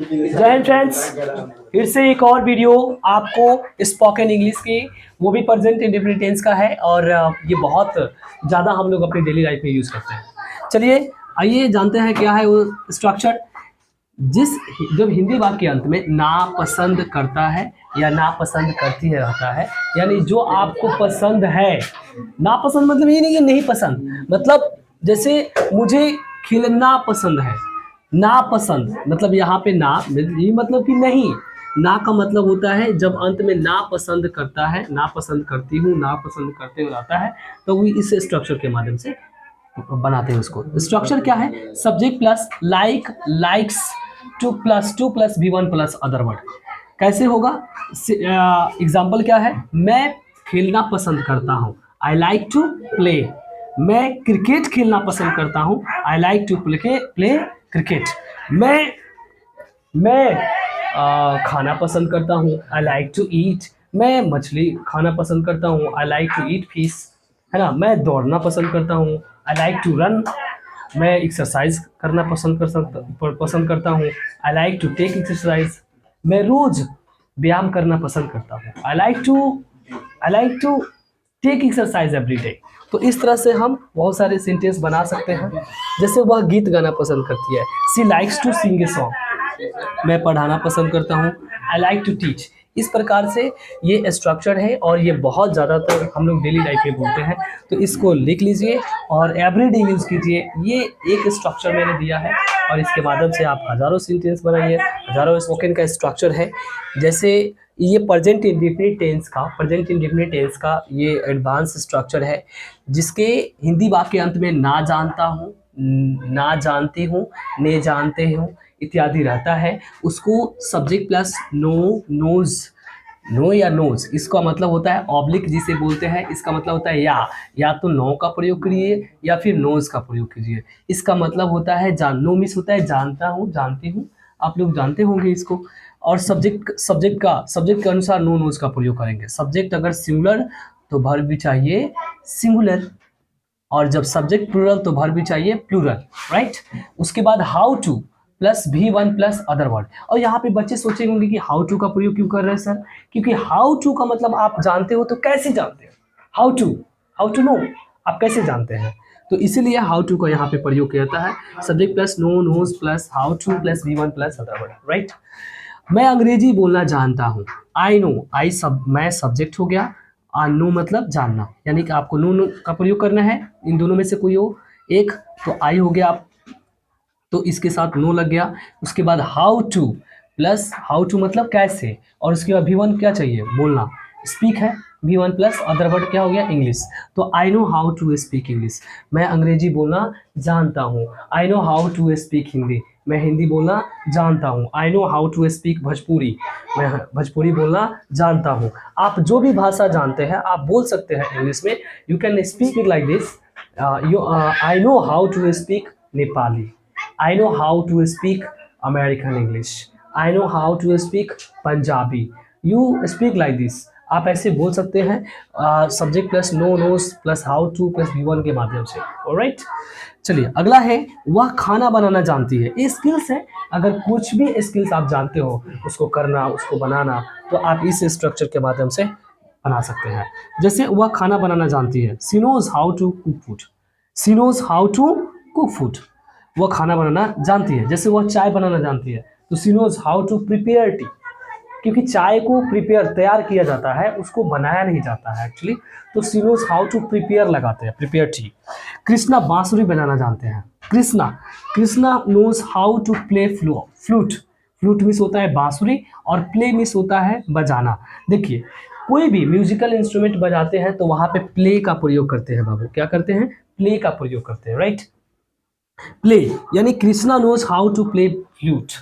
जय हिंद फ्रेंड्स, फिर से एक और वीडियो आपको स्पोकन इंग्लिश के, वो भी प्रेजेंट इंडेफिनिट टेंस का है। और ये बहुत ज़्यादा हम लोग अपनी डेली लाइफ में यूज़ करते हैं। चलिए आइए जानते हैं क्या है वो स्ट्रक्चर। जिस जब हिंदी वाक्य के अंत में नापसंद करता है या नापसंद करती है रहता है, यानी जो आपको पसंद है। नापसंद मतलब ये नहीं कि नहीं पसंद, मतलब जैसे मुझे खेलना पसंद है। नापसंद मतलब यहाँ पे ना, ये मतलब कि नहीं। ना का मतलब होता है जब अंत में नापसंद करता है, नापसंद करती हूँ, नापसंद करते हुए आता है, तो वो इस स्ट्रक्चर के माध्यम से बनाते हैं उसको। स्ट्रक्चर क्या है? Subject plus like, likes, to plus V1 plus other word. कैसे होगा? एग्जाम्पल क्या है? मैं खेलना पसंद करता हूँ, आई लाइक टू प्ले। मैं क्रिकेट खेलना पसंद करता हूँ, I like to play cricket. मैं खाना पसंद करता हूँ, आई लाइक टू ईट। मैं मछली खाना पसंद करता हूँ, I like to eat fish, है ना। मैं दौड़ना पसंद करता हूँ, आई लाइक टू रन। मैं एक्सरसाइज करना पसंद करता हूँ, I like to take exercise. मैं रोज व्यायाम करना पसंद करता हूँ, I like to take exercise every day. तो इस तरह से हम बहुत सारे सेंटेंस बना सकते हैं। जैसे वह गीत गाना पसंद करती है, she likes to sing a song. मैं पढ़ाना पसंद करता हूँ, आई लाइक टू टीच। इस प्रकार से ये स्ट्रक्चर है और ये बहुत ज़्यादातर हम लोग डेली लाइफ में बोलते हैं। तो इसको लिख लीजिए और एवरीडे यूज़ कीजिए। ये एक स्ट्रक्चर मैंने दिया है और इसके माध्यम से आप हज़ारों सेंटेंस बनाइए, हज़ारों स्पोकन का स्ट्रक्चर है। जैसे ये प्रेजेंट इंडेफिनिट टेंस का ये एडवांस स्ट्रक्चर है, जिसके हिंदी वाक्य के अंत में ना जानता हूँ, ना जानती हूँ, ने जानते हूँ इत्यादि रहता है। उसको subject plus know, knows, know या नोज, इसका मतलब होता है ऑब्लिक जिसे बोलते हैं। इसका मतलब होता है या तो नो का प्रयोग करिए या फिर नोज का प्रयोग कीजिए। इसका मतलब होता है नो मिस होता है जानता हूँ, जानती हूँ, आप लोग जानते होंगे इसको। और सब्जेक्ट के अनुसार नो नोज का प्रयोग करेंगे। सब्जेक्ट अगर सिंगुलर तो वर्ब भी चाहिए सिंगुलर, और जब सब्जेक्ट प्लूरल तो वर्ब भी चाहिए प्लूरल, राइट। उसके बाद how to plus V1 plus other word. और यहाँ पे बच्चे सोचे होंगे कि हाउ टू का प्रयोग क्यों कर रहे हैं सर? क्योंकि हाउ टू का मतलब आप जानते हो, तो कैसे जानते हो? हाउ टू नो, आप कैसे जानते हैं? तो इसीलिए हाउ टू का यहाँ पे प्रयोग किया जाता है। Subject plus know, knows plus how to plus V1 plus other word, right. मैं अंग्रेजी बोलना जानता हूँ, आई नो, मैं सब्जेक्ट हो गया, नो मतलब जानना, यानी कि आपको नो का प्रयोग करना है। इन दोनों में से कोई हो एक, तो आई हो गया आप, तो इसके साथ नो लग गया। उसके बाद how to plus how to मतलब कैसे, और उसके बाद V1 क्या चाहिए? बोलना, स्पीक है। V1 प्लस अदर वर्ड क्या हो गया? इंग्लिश। तो I know how to speak English, मैं अंग्रेजी बोलना जानता हूँ। I know how to speak Hindi, मैं हिंदी बोलना जानता हूँ। I know how to speak Bhojpuri, मैं भोजपुरी बोलना जानता हूँ। आप जो भी भाषा जानते हैं आप बोल सकते हैं इंग्लिश में। You can speak it like this, I know how to speak Nepali, I know how to speak American English. I know how to speak Punjabi. You speak like this. आप ऐसे बोल सकते हैं subject plus know, knows plus how to plus V1 के माध्यम से। Alright, चलिए अगला है वह खाना बनाना जानती है। ये स्किल्स है। अगर कुछ भी स्किल्स आप जानते हो उसको करना, उसको बनाना, तो आप इस स्ट्रक्चर के माध्यम से बना सकते हैं। जैसे वह खाना बनाना जानती है, she knows how to cook food, she knows how to cook food, वो खाना बनाना जानती है। जैसे वह चाय बनाना जानती है, तो she knows how to prepare tea, क्योंकि चाय को तैयार किया जाता है, उसको बनाया नहीं जाता है एक्चुअली। तो she knows how to prepare लगाते हैं, प्रिपेयर टी। कृष्णा बांसुरी बजाना जानते हैं, Krishna knows how to play flute miss होता है बांसुरी, और प्ले मिस होता है बजाना। देखिए कोई भी म्यूजिकल इंस्ट्रूमेंट बजाते हैं तो वहां पे प्ले का प्रयोग करते हैं बाबू, क्या करते हैं? प्ले का प्रयोग करते हैं, राइट। प्ले यानी Krishna knows how to play flute,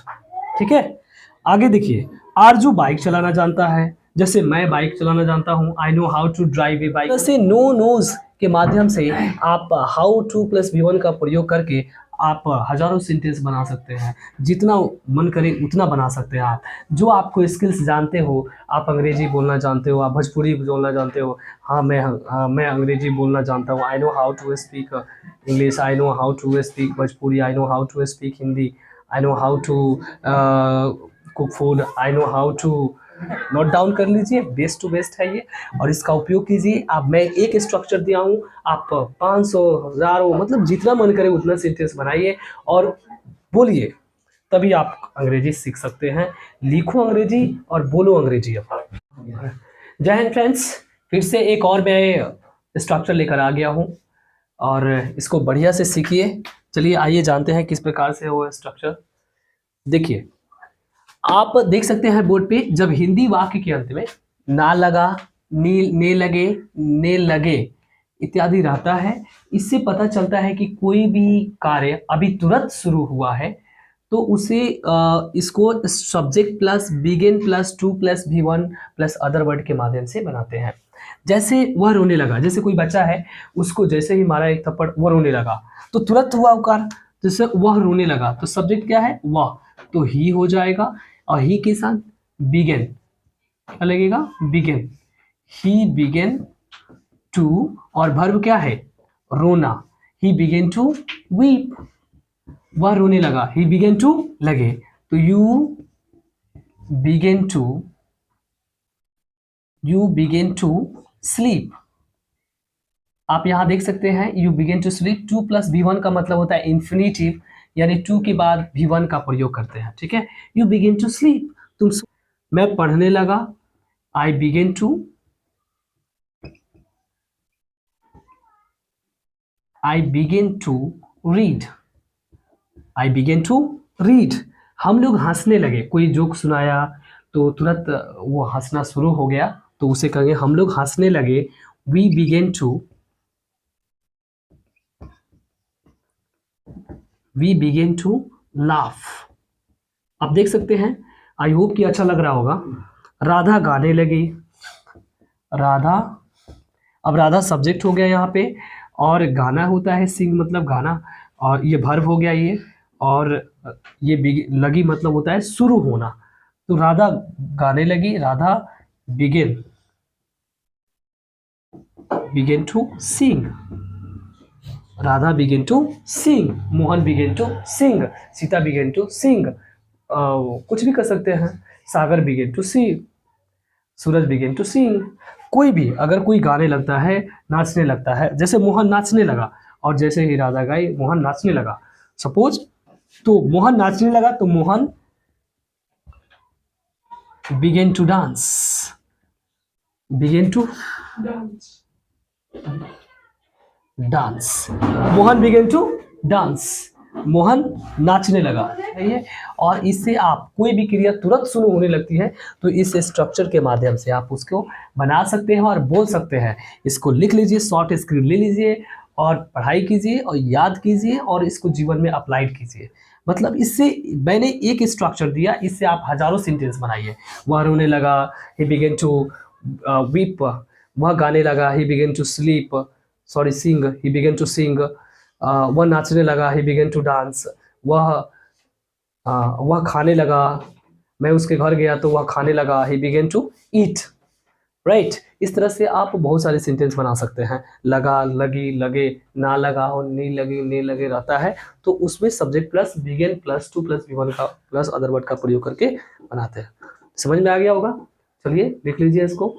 ठीक है। आगे देखिए, आरजू बाइक चलाना जानता है। जैसे मैं बाइक चलाना जानता हूँ, I know how to drive a bike. जैसे नो नोज के माध्यम से आप हाउ टू प्लस V1 का प्रयोग करके आप हजारों सेंटेंस बना सकते हैं। जितना मन करे उतना बना सकते हैं आप। जो आपको स्किल्स जानते हो, आप अंग्रेजी बोलना जानते हो, आप भोजपुरी बोलना जानते हो। हाँ मैं अंग्रेजी बोलना जानता हूँ, I know how to speak English, I know how to speak Bhojpuri, I know how to speak Hindi, I know how to cook food, I know how to, note down कर लीजिए, बेस्ट टू बेस्ट है ये, और इसका उपयोग कीजिए। अब मैं एक स्ट्रक्चर दिया हूँ, आप 500 हजारों मतलब जितना मन करे उतना सेंटेंस बनाइए और बोलिए, तभी आप अंग्रेजी सीख सकते हैं। लिखो अंग्रेजी और बोलो अंग्रेजी। अब जय हिंद फ्रेंड्स, फिर से एक और मैं स्ट्रक्चर लेकर आ गया हूँ और इसको बढ़िया से सीखिए। चलिए आइए जानते हैं किस प्रकार से वो स्ट्रक्चर। देखिए, आप देख सकते हैं बोर्ड पे, जब हिंदी वाक्य के अंत में ना लगा, नी, ने लगे, ने लगे इत्यादि रहता है, इससे पता चलता है कि कोई भी कार्य अभी तुरंत शुरू हुआ है, तो उसे इसको subject plus begin plus to plus V1 plus other word के माध्यम से बनाते हैं। जैसे वह रोने लगा, जैसे कोई बच्चा है, उसको जैसे ही मारा एक थप्पड़, वह रोने लगा, तो तुरंत हुआ उकार, जैसे वह रोने लगा, तो सब्जेक्ट क्या है, वह, तो ही हो जाएगा, और ही के साथ बिगेन क्या लगेगा, बिगेन, ही बिगेन टू, और वर्ब क्या है, रोना, ही बिगेन टू वीप, वह रोने लगा, ही बिगेन टू लगे, तो यू बिगेन टू स्लीप। आप यहां देख सकते हैं you begin to sleep, 2 plus V1 का मतलब होता है इंफिनिटिव, यानी 2 के बाद V1 का प्रयोग करते हैं, ठीक है। यू बिगेन टू स्लीप, मैं पढ़ने लगा, I began to read, I began to read. हम लोग हंसने लगे, कोई जोक सुनाया तो तुरंत वो हंसना शुरू हो गया, तो उसे कहेंगे हम लोग हंसने लगे, वी बिगेन टू लाफ। आप देख सकते हैं, आई होप कि अच्छा लग रहा होगा। राधा गाने लगी, राधा, अब राधा सब्जेक्ट हो गया यहाँ पे, और गाना होता है सिंग मतलब गाना, और ये वर्ब हो गया ये, और ये लगी मतलब होता है शुरू होना, तो राधा गाने लगी, Radha began to sing, Radha began to sing, Mohan begin to sing, Sita began to sing, कुछ भी कर सकते हैं, Sagar began to sing, Suraj began to sing. कोई भी अगर कोई गाने लगता है, नाचने लगता है, जैसे मोहन नाचने लगा, और जैसे ही राधा गाई मोहन नाचने लगा, सपोज, तो मोहन नाचने लगा तो Mohan begin to dance, Mohan begin to dance, Mohan नाचने लगा, सही है। और इससे आप कोई भी क्रिया तुरंत शुरू होने लगती है, तो इस स्ट्रक्चर के माध्यम से आप उसको बना सकते हैं और बोल सकते हैं। इसको लिख लीजिए, शॉर्ट स्क्रीन ले लीजिए और पढ़ाई कीजिए और याद कीजिए और इसको जीवन में अप्लाइड कीजिए। मतलब इससे मैंने एक स्ट्रक्चर दिया, इससे आप हजारों सेंटेंस बनाइए। वह रोने लगा, ही बिगेन टू वीप, वह गाने लगा, he begin to sleep, sorry sing, he begin to sing, वह नाचने लगा, ही बिगेन टू डांस, वह खाने लगा, मैं उसके घर गया तो वह खाने लगा, he begin to eat, right. इस तरह से आप बहुत सारे सेंटेंस बना सकते हैं। लगा, लगी, लगे, ना लगा हो, नहीं लगी, ने लगे रहता है, तो उसमें subject plus begin plus to plus V1 का प्लस अदर वर्ड का प्रयोग करके बनाते हैं। समझ में आ गया होगा? चलिए लिख लीजिए इसको।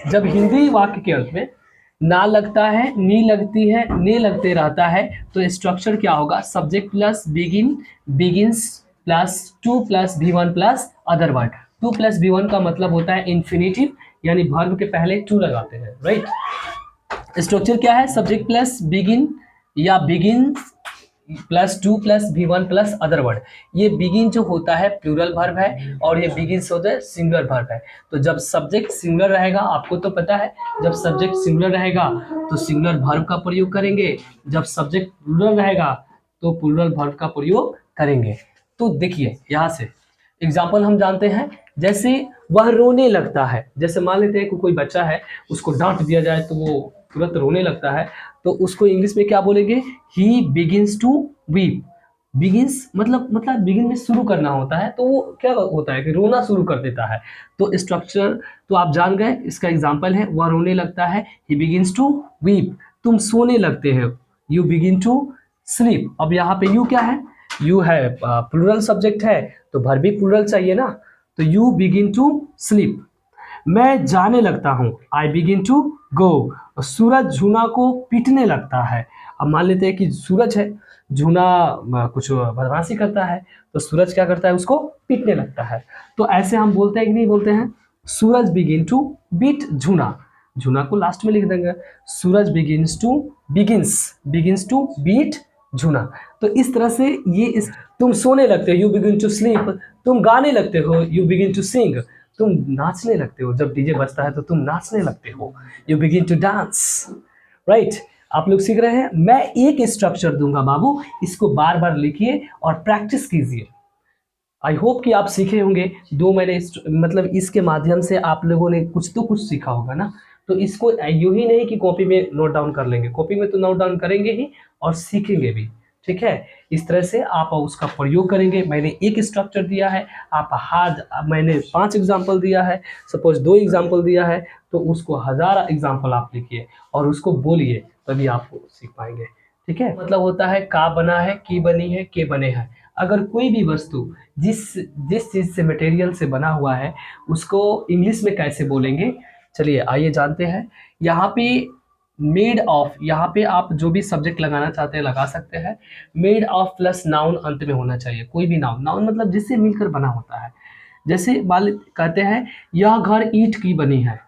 जब हिंदी वाक्य के अंत में ना लगता है, नी लगती है, ने लगते रहता है, तो स्ट्रक्चर क्या होगा, subject plus begins plus to plus V1 plus other word. 2 plus V1 का मतलब होता है इन्फिनिटिव, यानी वर्ब के पहले टू लगाते हैं, राइट। स्ट्रक्चर क्या है, सब्जेक्ट प्लस बिगिन या begin plus to plus V1 plus other word. ये बिगिन जो होता है प्लूरल वर्ब है और ये बिगिन्स होता है सिंगुलर वर्ब है। तो जब सब्जेक्ट सिंगुलर रहेगा, आपको तो पता है, जब सब्जेक्ट सिंगुलर रहेगा तो सिंगुलर वर्ब का प्रयोग करेंगे, जब सब्जेक्ट प्लूरल रहेगा तो प्लूरल वर्ब का प्रयोग करेंगे। तो देखिए यहाँ से एग्जाम्पल हम जानते हैं, जैसे वह रोने लगता है, जैसे मान लेते हैं कि कोई बच्चा है, उसको डांट दिया जाए तो वो तुरंत रोने लगता है, तो उसको इंग्लिश में क्या बोलेंगे, ही बिगिंस टू वीप। बिगिंस मतलब बिगिन में शुरू करना होता है, तो वो क्या होता है कि रोना शुरू कर देता है। तो स्ट्रक्चर तो आप जान गए, इसका एग्जाम्पल है वह रोने लगता है, ही बिगिंस टू वीप। तुम सोने लगते हो, यू बिगिन टू स्लीप। अब यहाँ पे यू क्या है, यू है प्लूरल सब्जेक्ट है तो वर्ब भी प्लूरल चाहिए ना, तो यू बिगिन टू स्लीप। मैं जाने लगता हूँ, आई बिगिन टू गो। सूरज झूना को पीटने लगता है। अब मान लेते हैं कि सूरज है, झूना कुछ बदमाशी करता है, तो सूरज क्या करता है, उसको पीटने लगता है। तो ऐसे हम बोलते हैं कि नहीं बोलते हैं, सूरज बिगिन टू बीट झूना, झूना को लास्ट में लिख देंगे, सूरज बिगिंस टू बीट झूना। तो इस तरह से तुम सोने लगते हो, यू बिगिन टू स्लीप, तुम गाने लगते हो, यू बिगिन टू सिंग, तुम नाचने लगते हो, जब डीजे बजता है तो तुम नाचने लगते हो, you begin to dance, right. आप लोग सीख रहे हैं। मैं एक स्ट्रक्चर दूंगा बाबू, इसको बार बार लिखिए और प्रैक्टिस कीजिए। आई होप कि आप सीखे होंगे। दो मैंने मतलब इसके माध्यम से आप लोगों ने कुछ तो कुछ सीखा होगा ना। तो इसको यूं ही नहीं कि कॉपी में नोट डाउन कर लेंगे, कॉपी में तो नोट डाउन करेंगे ही और सीखेंगे भी, ठीक है। इस तरह से आप उसका प्रयोग करेंगे। मैंने एक स्ट्रक्चर दिया है, मैंने 5 एग्जाम्पल दिया है, सपोज 2 एग्जाम्पल दिया है, तो उसको 1000 एग्जाम्पल आप लिखिए और उसको बोलिए, तभी आप सीख पाएंगे, ठीक है। मतलब होता है का बना है, की बनी है, के बने हैं। अगर कोई भी वस्तु जिस चीज़ से मटेरियल से बना हुआ है उसको इंग्लिश में कैसे बोलेंगे, चलिए आइए जानते हैं। यहाँ पे मेड ऑफ, यहाँ पे आप जो भी सब्जेक्ट लगाना चाहते हैं लगा सकते हैं। मेड ऑफ प्लस नाउन अंत में होना चाहिए, कोई भी नाउन। नाउन मतलब जिससे मिलकर बना होता है। जैसे कहते हैं यह घर ईंट की बनी है,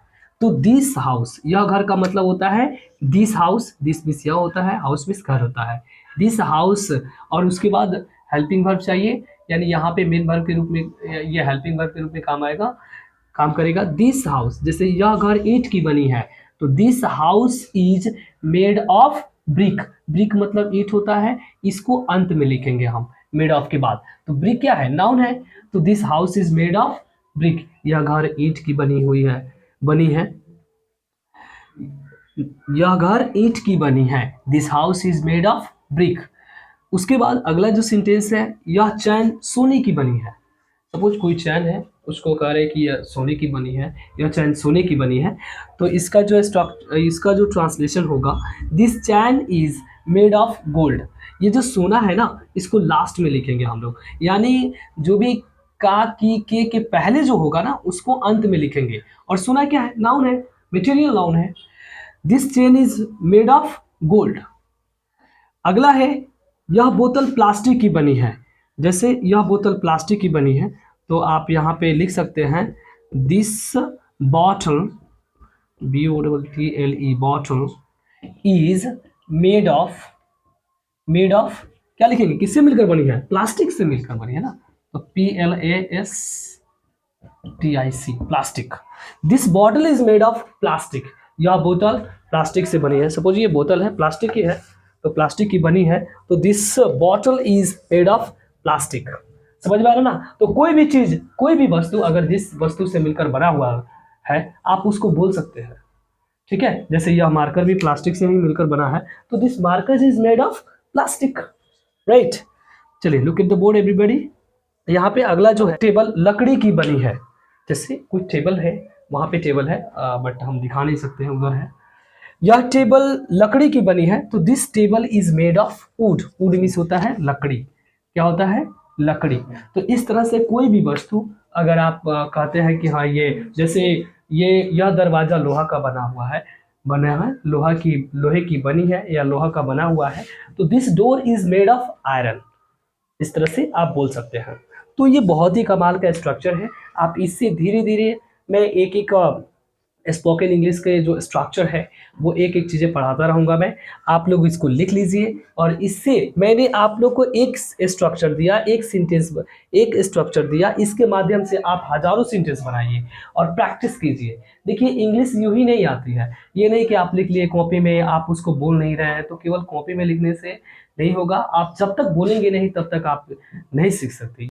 तो दिस हाउस, यह घर का मतलब होता है दिस हाउस, दिस मिस यह होता है, हाउस मिस घर होता है, दिस हाउस। और उसके बाद हेल्पिंग वर्ब चाहिए, यानी यहाँ पे मेन वर्ब के रूप में, ये हेल्पिंग वर्ब के रूप में काम करेगा। दिस हाउस, जैसे यह घर ईंट की बनी है, तो this house is made of brick. Brick मतलब ईंट होता है, इसको अंत में लिखेंगे हम मेड ऑफ के बाद। तो ब्रिक क्या है, नाउन है, तो this house is made of brick, यह घर ईंट की बनी है, यह घर ईंट की बनी है, this house is made of brick. उसके बाद अगला जो सेंटेंस है, यह चैन सोने की बनी है। सपोज कोई चैन है, उसको कह रहे हैं कि यह सोने की बनी है, यह चैन सोने की बनी है, तो इसका जो ट्रांसलेशन होगा, this chain is made of gold. ये जो सोना है ना, इसको लास्ट में लिखेंगे हम लोग, यानी जो भी का की के पहले जो होगा ना, उसको अंत में लिखेंगे। और सोना क्या है, नाउन है, मटेरियल नाउन है। This chain is made of gold. अगला है, यह बोतल प्लास्टिक की बनी है। जैसे यह बोतल प्लास्टिक की बनी है, तो आप यहाँ पे लिख सकते हैं this bottle, BOTTLE bottle is made of क्या लिखेंगे, किससे मिलकर बनी है, प्लास्टिक से मिलकर बनी है ना, तो PLASTIC plastic. This bottle is made of plastic, यह बोतल प्लास्टिक से बनी है। सपोज ये बोतल है, प्लास्टिक की है, तो प्लास्टिक की बनी है, तो this bottle is made of plastic. समझ में आ रहा ना। तो कोई भी चीज, कोई भी वस्तु अगर जिस वस्तु से मिलकर बना हुआ है, आप उसको बोल सकते हैं, ठीक है। जैसे यह मार्कर भी प्लास्टिक से ही मिलकर बना है, तो this marker is made of plastic, right. चलिए look at the board everybody. यहाँ पे अगला जो है, टेबल लकड़ी की बनी है। जैसे कोई टेबल है, वहां पे टेबल है, बट हम दिखा नहीं सकते हैं, उधर है। यह टेबल लकड़ी की बनी है, तो this table is made of would. Would means होता है लकड़ी, क्या होता है, लकड़ी। तो इस तरह से कोई भी वस्तु अगर आप कहते हैं कि हाँ ये, जैसे यह दरवाजा लोहा का बना है, लोहे की बनी है या लोहा का बना हुआ है, तो this door is made of iron. इस तरह से आप बोल सकते हैं। तो ये बहुत ही कमाल का स्ट्रक्चर है। आप इससे धीरे धीरे, मैं एक एक स्पोकन इंग्लिश के जो स्ट्रक्चर है वो एक एक चीज़ें पढ़ाता रहूँगा मैं। आप लोग इसको लिख लीजिए, और इससे मैंने आप लोग को एक स्ट्रक्चर दिया, एक स्ट्रक्चर दिया, इसके माध्यम से आप हज़ारों सेंटेंस बनाइए और प्रैक्टिस कीजिए। देखिए इंग्लिश यूं ही नहीं आती है, ये नहीं कि आप लिख लिए कॉपी में, आप उसको बोल नहीं रहे हैं, तो केवल कॉपी में लिखने से नहीं होगा। आप जब तक बोलेंगे नहीं तब तक आप नहीं सीख सकते।